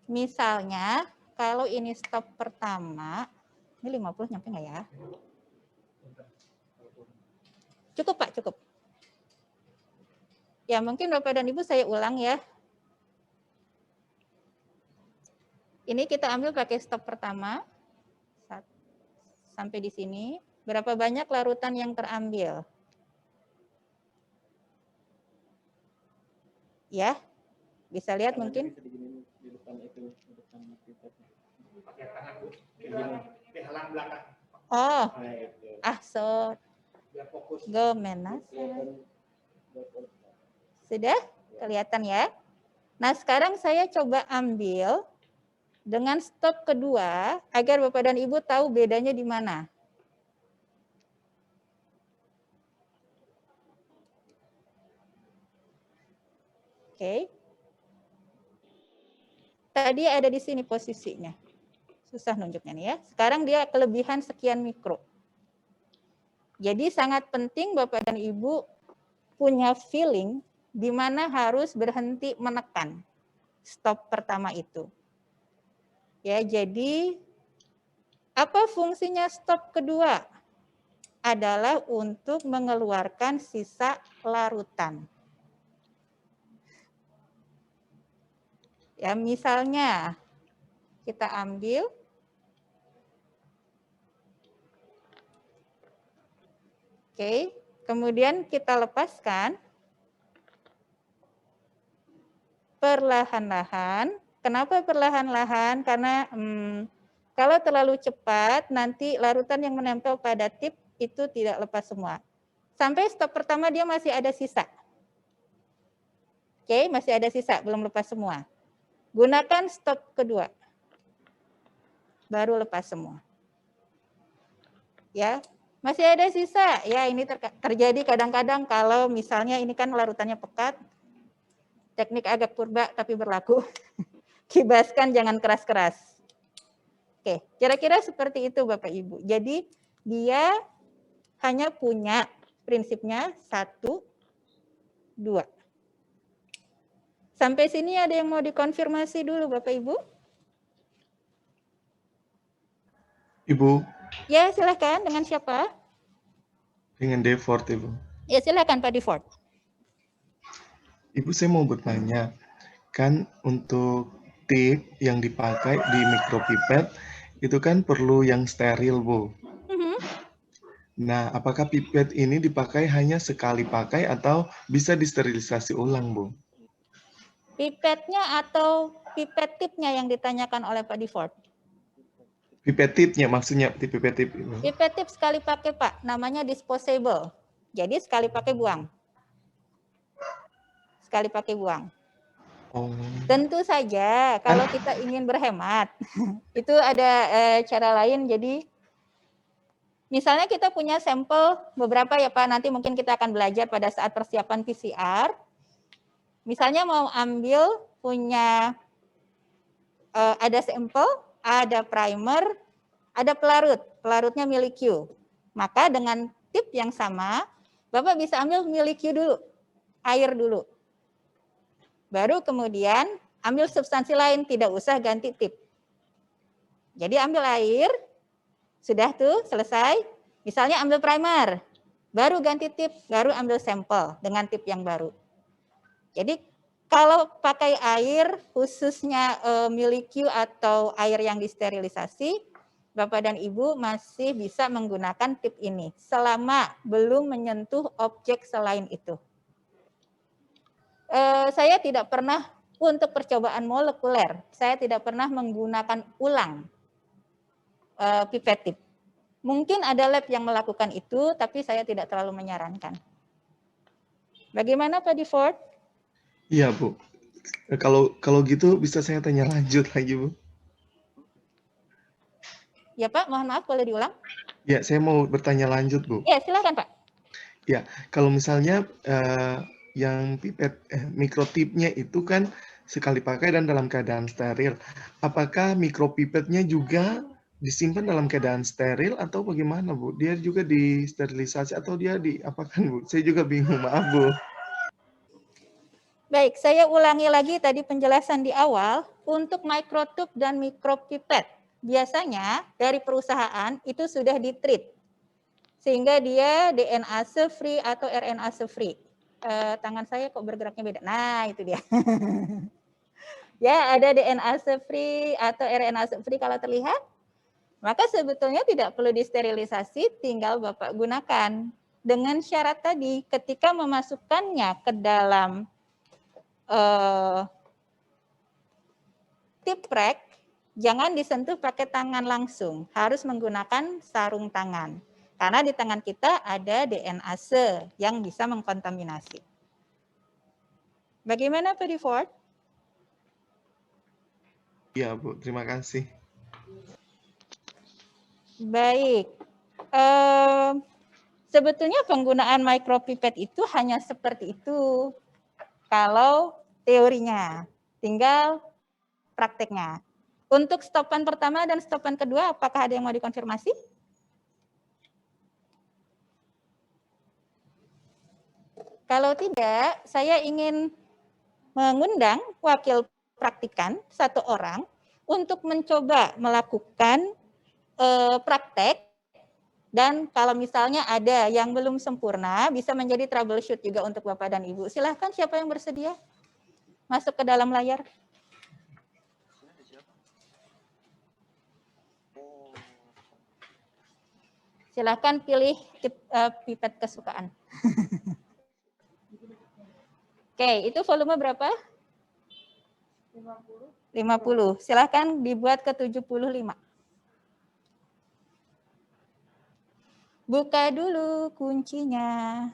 Speaker 7: Misalnya, kalau ini stop pertama, ini 50 nyampe nggak ya? Cukup Pak, cukup. Ya mungkin Bapak dan Ibu saya ulang ya. Ini kita ambil pakai stop pertama. Sampai di sini. Berapa banyak larutan yang terambil? Ya, bisa lihat mungkin.
Speaker 4: Pakai tangan Bu. Dihalang belakang.
Speaker 7: Oh,
Speaker 4: Biar fokus.
Speaker 7: gomenas. Sudah kelihatan ya? Nah, sekarang saya coba ambil dengan stop kedua agar Bapak dan Ibu tahu bedanya di mana. Oke. Tadi ada di sini posisinya. Susah nunjuknya nih ya. Sekarang dia kelebihan sekian mikro. Jadi sangat penting Bapak dan Ibu punya feeling di mana harus berhenti menekan stop pertama itu. Ya, jadi apa fungsinya stop kedua? Adalah untuk mengeluarkan sisa larutan. Ya, misalnya kita ambil oke, kemudian kita lepaskan perlahan-lahan. Kenapa perlahan-lahan? Karena kalau terlalu cepat, nanti larutan yang menempel pada tip itu tidak lepas semua. Sampai stop pertama dia masih ada sisa. Oke, masih ada sisa, belum lepas semua. Gunakan stop kedua. Baru lepas semua. Ya, Masih ada sisa. Ya, ini terjadi kadang-kadang kalau misalnya ini kan larutannya pekat. Teknik agak purba tapi berlaku. Kibaskan, jangan keras-keras. Oke, kira-kira seperti itu Bapak Ibu. Jadi dia hanya punya prinsipnya 1, 2. Sampai sini ada yang mau dikonfirmasi dulu Bapak Ibu?
Speaker 8: Ibu,
Speaker 7: Ya, silakan. Dengan siapa?
Speaker 8: dengan Devort, Ibu.
Speaker 7: Ya, silakan Pak Devort.
Speaker 8: Ibu, saya mau bertanya, kan untuk tip yang dipakai di mikropipet itu kan perlu yang steril, Bu. Nah, apakah pipet ini dipakai hanya sekali pakai atau bisa disterilisasi ulang, Bu?
Speaker 7: Pipetnya atau pipet tipnya yang ditanyakan oleh Pak Devort?
Speaker 8: Pipet tipnya, maksudnya pipet tip.
Speaker 7: Pipet tip sekali pakai Pak, namanya disposable. Jadi sekali pakai buang. Sekali pakai buang.
Speaker 8: Oh.
Speaker 7: Tentu saja kalau kita ingin berhemat, itu ada cara lain. Jadi misalnya kita punya sampel beberapa ya Pak, nanti mungkin kita akan belajar pada saat persiapan PCR. Misalnya mau ambil punya ada sampel, ada primer, ada pelarut. Pelarutnya milik Q. Maka dengan tip yang sama, Bapak bisa ambil milik Q dulu, air dulu. Baru kemudian ambil substansi lain, tidak usah ganti tip. Jadi ambil air, sudah tuh selesai. Misalnya ambil primer, baru ganti tip, baru ambil sampel dengan tip yang baru. Jadi kalau pakai air khususnya milik Q atau air yang disterilisasi, Bapak dan Ibu masih bisa menggunakan tip ini selama belum menyentuh objek selain itu. Saya tidak pernah untuk percobaan molekuler, saya tidak pernah menggunakan ulang pipet tip. Mungkin ada lab yang melakukan itu, tapi saya tidak terlalu menyarankan. Bagaimana Pak Devort?
Speaker 8: Iya, Bu. Kalau gitu bisa saya tanya lanjut lagi, Bu?
Speaker 7: Ya Pak, mohon maaf boleh diulang?
Speaker 8: Ya, saya mau bertanya lanjut, Bu.
Speaker 7: Ya, silakan Pak.
Speaker 8: Ya, kalau misalnya yang pipet mikrotipnya itu kan sekali pakai dan dalam keadaan steril. Apakah mikropipetnya juga disimpan dalam keadaan steril atau bagaimana, Bu? Dia juga disterilisasi atau dia diapakan, Bu? Saya juga bingung, maaf, Bu.
Speaker 7: Baik, saya ulangi lagi tadi penjelasan di awal. Untuk mikrotube dan mikropipet, biasanya dari perusahaan itu sudah di-treat. Sehingga dia DNA-free atau RNA-free. Tangan saya kok bergeraknya beda. Nah, itu dia. Ya, ada DNA-free atau RNA-free kalau terlihat. Maka sebetulnya tidak perlu disterilisasi, tinggal Bapak gunakan. Dengan syarat tadi, ketika memasukkannya ke dalam tip rack, jangan disentuh pakai tangan langsung, harus menggunakan sarung tangan. Karena di tangan kita ada DNase yang bisa mengkontaminasi. Bagaimana Pak Devort?
Speaker 8: Iya, Bu. Terima kasih.
Speaker 7: Baik. Sebetulnya penggunaan micropipet itu hanya seperti itu. Kalau teorinya, tinggal prakteknya. Untuk stopan pertama dan stopan kedua, apakah ada yang mau dikonfirmasi? Kalau tidak, saya ingin mengundang wakil praktikan satu orang untuk mencoba melakukan praktek. Dan kalau misalnya ada yang belum sempurna, bisa menjadi troubleshoot juga untuk Bapak dan Ibu. Silahkan siapa yang bersedia masuk ke dalam layar. Silahkan pilih pipet kesukaan. Oke, itu volume berapa? 50. Silahkan dibuat ke 75. Buka dulu kuncinya.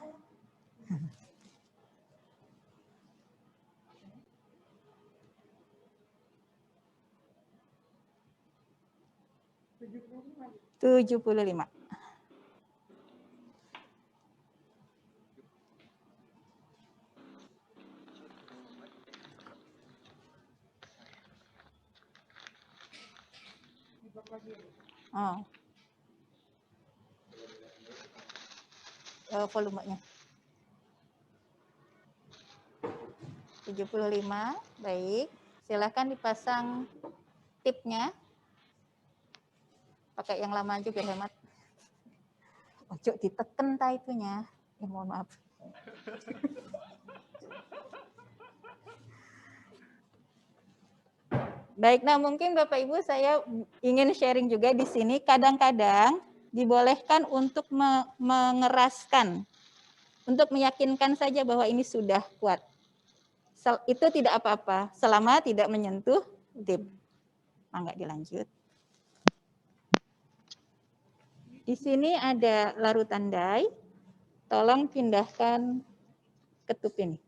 Speaker 7: Tujuh puluh lima. Oh. Volumenya. 75, baik. Silakan dipasang tipnya. Pakai yang lama aja biar hemat. Ojo diteken ta itunya. Ya mohon maaf. Baik, nah mungkin Bapak Ibu saya ingin sharing juga di sini. Kadang-kadang dibolehkan untuk mengeraskan, untuk meyakinkan saja bahwa ini sudah kuat. Itu tidak apa-apa, selama tidak menyentuh tip. Mangga dilanjut. Di sini ada larutan dye. Tolong pindahkan ketup ini.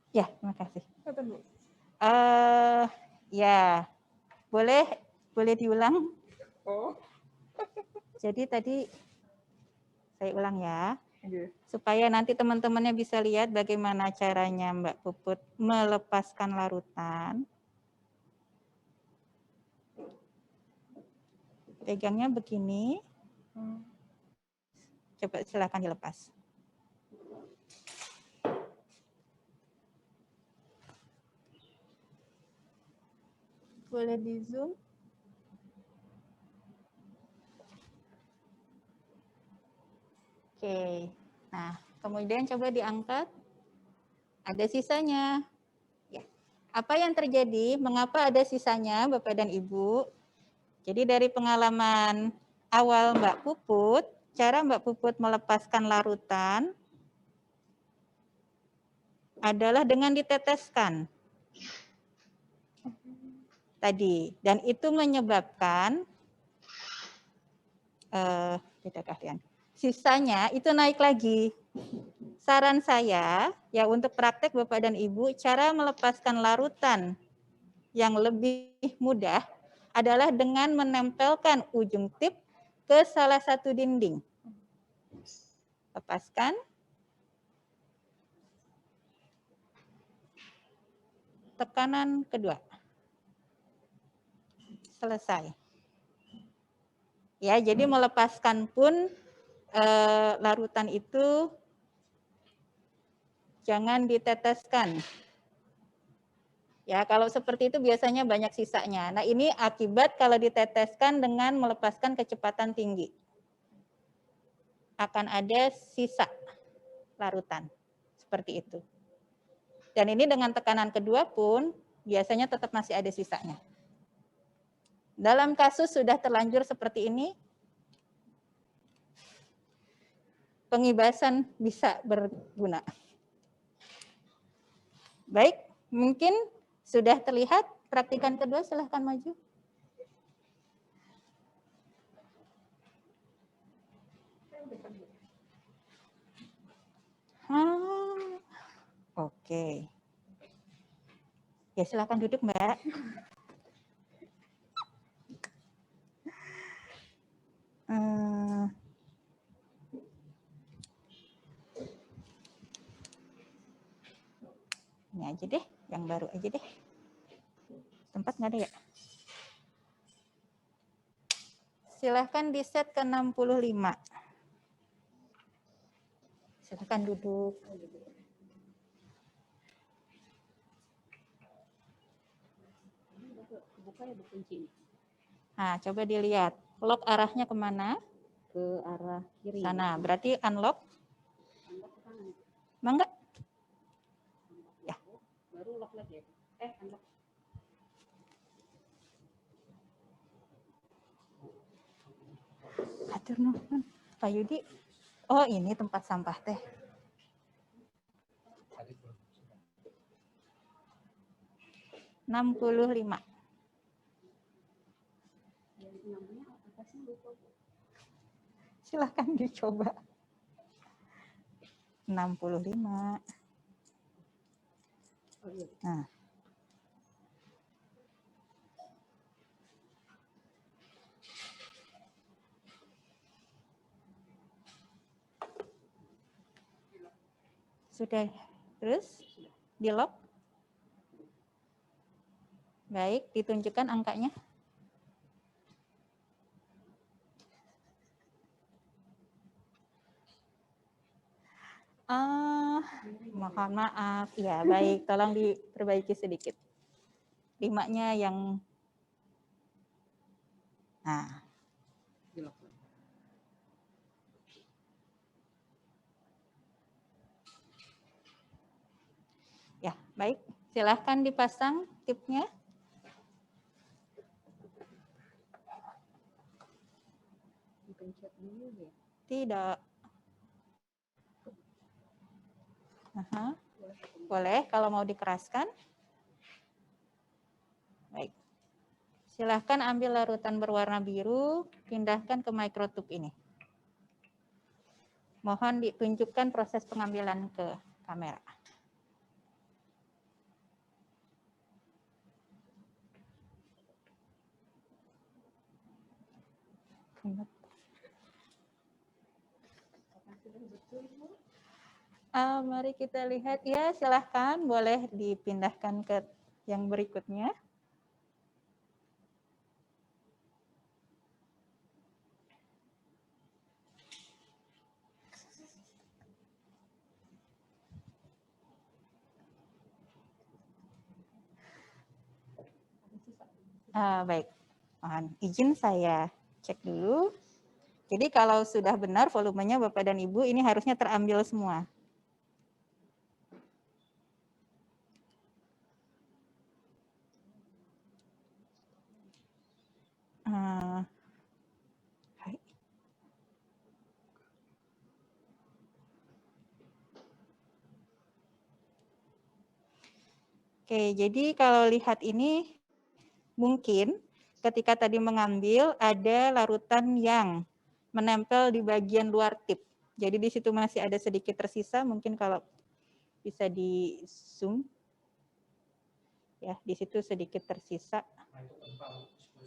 Speaker 7: Ya, terima kasih. Ya, boleh diulang. Oh. Jadi tadi saya ulang ya, supaya nanti teman-temannya bisa lihat bagaimana caranya Mbak Puput melepaskan larutan. Pegangnya begini. Coba silakan dilepas. Boleh di zoom. Oke, nah kemudian coba diangkat. Ada sisanya. Ya. Apa yang terjadi? Mengapa ada sisanya, Bapak dan Ibu? Jadi dari pengalaman awal Mbak Puput, cara Mbak Puput melepaskan larutan adalah dengan diteteskan tadi, dan itu menyebabkan sisanya itu naik lagi. Saran saya ya untuk praktek Bapak dan Ibu, cara melepaskan larutan yang lebih mudah adalah dengan menempelkan ujung tip ke salah satu dinding. Lepaskan. Tekanan kedua. Selesai. Ya, jadi melepaskan pun larutan itu jangan diteteskan. Ya, kalau seperti itu biasanya banyak sisanya. Nah, ini akibat kalau diteteskan dengan melepaskan kecepatan tinggi. Akan ada sisa larutan. Seperti itu. Dan ini dengan tekanan kedua pun biasanya tetap masih ada sisanya. Dalam kasus sudah terlanjur seperti ini, pengibasan bisa berguna. Baik, mungkin sudah terlihat. Praktikan kedua, silahkan maju. Oke. Ya, silahkan duduk, Mbak. Ini aja deh, yang baru aja deh. Tempat nggak ada ya? Silahkan di set ke 65. Silahkan duduk. Nah, coba dilihat. Lock arahnya kemana?
Speaker 9: Ke arah kiri.
Speaker 7: Sana. Berarti unlock? Enggak? Ya.
Speaker 9: Baru lock lagi. Unlock.
Speaker 7: Atur nuhun. Pak Yudi. Oh, ini tempat sampah teh. $65. Silahkan dicoba. 65. Nah. Sudah. Terus di lock. Baik, ditunjukkan angkanya. Mohon maaf. Ya, baik. Tolong diperbaiki sedikit. 5-nya yang... Nah. Ya, baik. Silahkan dipasang tipnya. Tidak. Aha. Boleh kalau mau dikeraskan. Baik. Silahkan ambil larutan berwarna biru, pindahkan ke microtube ini. Mohon ditunjukkan proses pengambilan ke kamera. Mari kita lihat ya, silahkan boleh dipindahkan ke yang berikutnya. Baik, mohon izin saya cek dulu. Jadi kalau sudah benar volumenya Bapak dan Ibu, ini harusnya terambil semua. Oke, jadi kalau lihat ini mungkin ketika tadi mengambil ada larutan yang menempel di bagian luar tip. Jadi di situ masih ada sedikit tersisa, mungkin kalau bisa di zoom. Ya, di situ sedikit tersisa.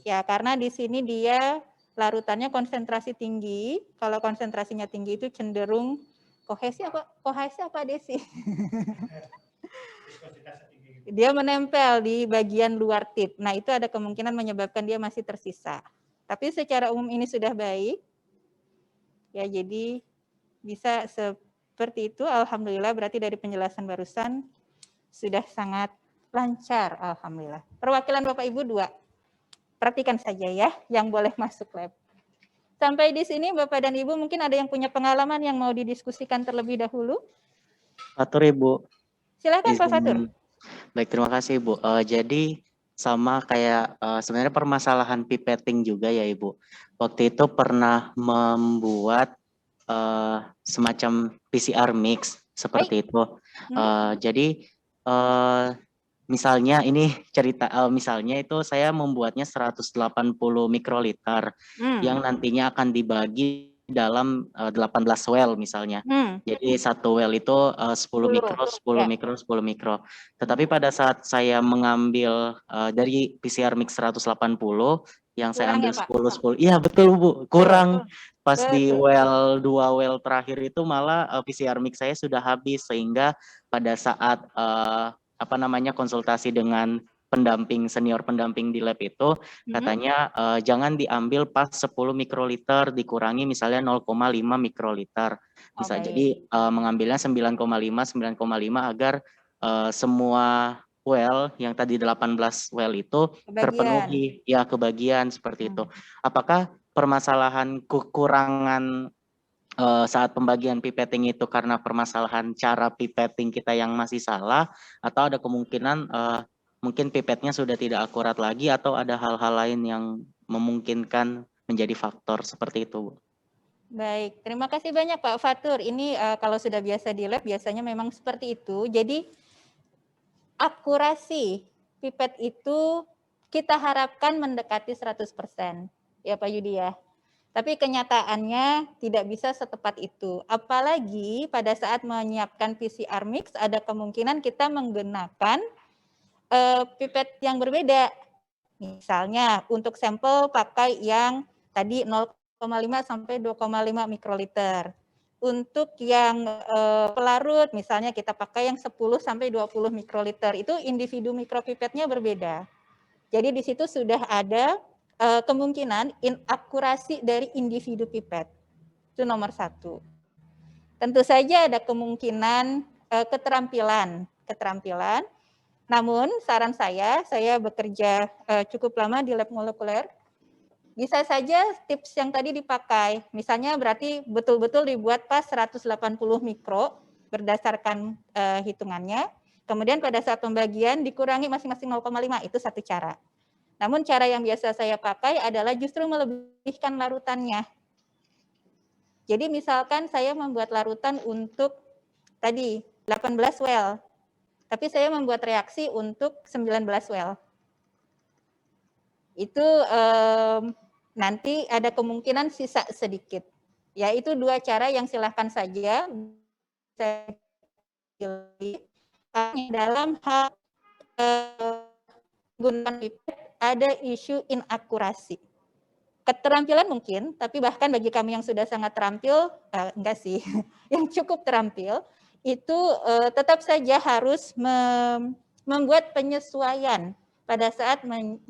Speaker 7: Ya, karena di sini dia larutannya konsentrasi tinggi. Kalau konsentrasinya tinggi itu cenderung kohesi apa adesi? Dia menempel di bagian luar tip. Nah, itu ada kemungkinan menyebabkan dia masih tersisa. Tapi secara umum ini sudah baik. Ya, jadi bisa seperti itu. Alhamdulillah, berarti dari penjelasan barusan sudah sangat lancar. Alhamdulillah. Perwakilan Bapak Ibu 2. Perhatikan saja ya yang boleh masuk lab. Sampai di sini Bapak dan Ibu mungkin ada yang punya pengalaman yang mau didiskusikan terlebih dahulu.
Speaker 5: Fatur Ibu.
Speaker 7: Silakan Pak Fatur.
Speaker 5: Baik, terima kasih Ibu. Jadi sama kayak sebenarnya permasalahan pipetting juga ya Ibu. Waktu itu pernah membuat semacam PCR mix seperti itu. Jadi misalnya ini cerita, misalnya itu saya membuatnya 180 mikroliter yang nantinya akan dibagi dalam 18 well misalnya. Jadi satu well itu 10 mikro, 10 mikro, 10 mikro. Tetapi pada saat saya mengambil dari PCR mix 180 yang saya ambil 10, iya betul Bu, kurang. Pas di well 2 well terakhir itu malah PCR mix saya sudah habis, sehingga pada saat konsultasi dengan senior pendamping di lab itu katanya jangan diambil pas 10 mikroliter, dikurangi misalnya 0,5 mikroliter. Bisa jadi mengambilnya 9,5 agar semua well yang tadi 18 well itu terpenuhi, ya kebagian seperti itu. Apakah permasalahan kekurangan saat pembagian pipetting itu karena permasalahan cara pipetting kita yang masih salah, atau ada kemungkinan mungkin pipetnya sudah tidak akurat lagi, atau ada hal-hal lain yang memungkinkan menjadi faktor seperti itu, Bu?
Speaker 7: Baik, terima kasih banyak Pak Fatur. Ini kalau sudah biasa di lab biasanya memang seperti itu. Jadi akurasi pipet itu kita harapkan mendekati 100%. Ya Pak Yudi ya. Tapi kenyataannya tidak bisa setepat itu. Apalagi pada saat menyiapkan PCR mix ada kemungkinan kita menggunakan pipet yang berbeda. Misalnya untuk sampel pakai yang tadi 0,5 sampai 2,5 mikroliter. Untuk yang pelarut misalnya kita pakai yang 10 sampai 20 mikroliter. Itu individu mikropipetnya berbeda. Jadi di situ sudah ada kemungkinan inakurasi dari individu pipet. Itu nomor 1. Tentu saja ada kemungkinan keterampilan. Namun saran saya bekerja cukup lama di lab molekuler, bisa saja tips yang tadi dipakai. Misalnya berarti betul-betul dibuat pas 180 mikro berdasarkan hitungannya. Kemudian pada saat pembagian dikurangi masing-masing 0,5, itu satu cara. Namun cara yang biasa saya pakai adalah justru melebihkan larutannya. Jadi misalkan saya membuat larutan untuk tadi 18 well, tapi saya membuat reaksi untuk 19 well. Itu nanti ada kemungkinan sisa sedikit. Yaitu 2 cara yang silahkan saja saya pilih. Dalam hal gunakan pipet ada isu inakurasi. Keterampilan mungkin, tapi bahkan bagi kami yang sudah sangat terampil, enggak sih, yang cukup terampil, itu tetap saja harus membuat penyesuaian pada saat menyiapkan